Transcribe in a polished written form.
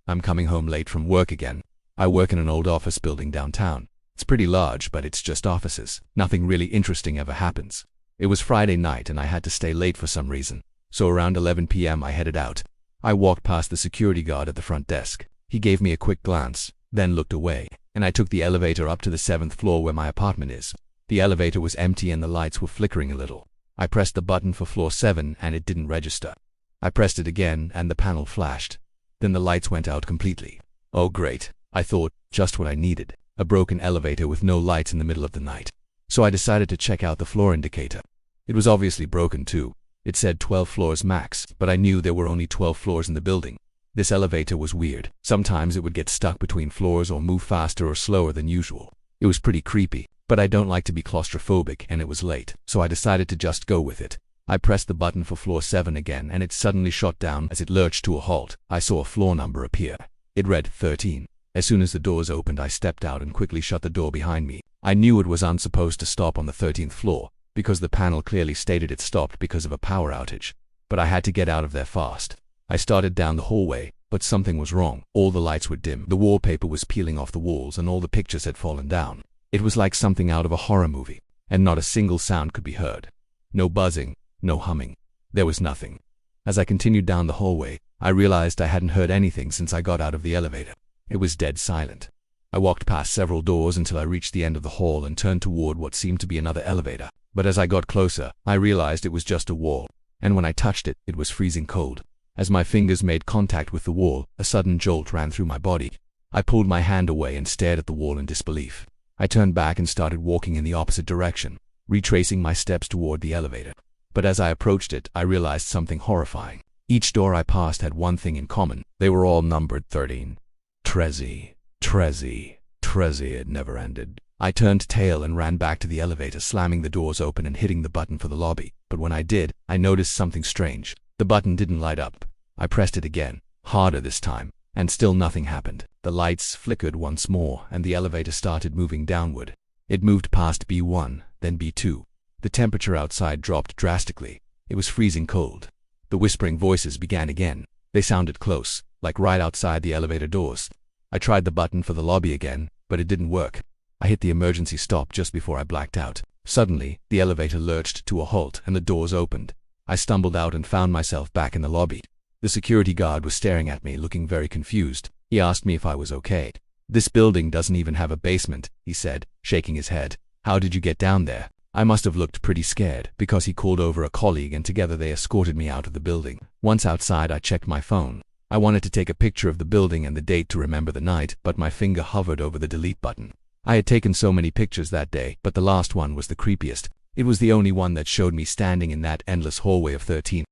I'm coming home late from work again. I work in an old office building downtown. It's pretty large, but it's just offices. Nothing really interesting ever happens. It was Friday night and I had to stay late for some reason. So around 11 p.m. I headed out. I walked past the security guard at the front desk. He gave me a quick glance, then looked away, and I took the elevator up to the 7th floor where my apartment is. The elevator was empty and the lights were flickering a little. I pressed the button for floor 7 and it didn't register. I pressed it again and the panel flashed. Then the lights went out completely. Oh great, I thought, just what I needed. A broken elevator with no lights in the middle of the night. So I decided to check out the floor indicator. It was obviously broken too. It said 12 floors max, but I knew there were only 12 floors in the building. This elevator was weird. Sometimes it would get stuck between floors or move faster or slower than usual. It was pretty creepy, but I don't like to be claustrophobic and it was late, so I decided to just go with it. I pressed the button for floor 7 again and it suddenly shot down as it lurched to a halt. I saw a floor number appear. It read 13. As soon as the doors opened, I stepped out and quickly shut the door behind me. I knew it was unsupposed to stop on the 13th floor, because the panel clearly stated it stopped because of a power outage. But I had to get out of there fast. I started down the hallway, but something was wrong. All the lights were dim, the wallpaper was peeling off the walls, and all the pictures had fallen down. It was like something out of a horror movie, and not a single sound could be heard. No buzzing, no humming. There was nothing. As I continued down the hallway, I realized I hadn't heard anything since I got out of the elevator. It was dead silent. I walked past several doors until I reached the end of the hall and turned toward what seemed to be another elevator. But as I got closer, I realized it was just a wall, and when I touched it, it was freezing cold. As my fingers made contact with the wall, a sudden jolt ran through my body. I pulled my hand away and stared at the wall in disbelief. I turned back and started walking in the opposite direction, retracing my steps toward the elevator. But as I approached it, I realized something horrifying. Each door I passed had one thing in common. They were all numbered 13. 13. 13. 13. It never ended. I turned tail and ran back to the elevator, slamming the doors open and hitting the button for the lobby. But when I did, I noticed something strange. The button didn't light up. I pressed it again, harder this time, and still nothing happened. The lights flickered once more, and the elevator started moving downward. It moved past B1, then B2. The temperature outside dropped drastically. It was freezing cold. The whispering voices began again. They sounded close, like right outside the elevator doors. I tried the button for the lobby again, but it didn't work. I hit the emergency stop just before I blacked out. Suddenly, the elevator lurched to a halt and the doors opened. I stumbled out and found myself back in the lobby. The security guard was staring at me, looking very confused. He asked me if I was okay. "This building doesn't even have a basement," he said, shaking his head. "How did you get down there?" I must have looked pretty scared, because he called over a colleague and together they escorted me out of the building. Once outside, I checked my phone. I wanted to take a picture of the building and the date to remember the night, but my finger hovered over the delete button. I had taken so many pictures that day, but the last one was the creepiest. It was the only one that showed me standing in that endless hallway of 13.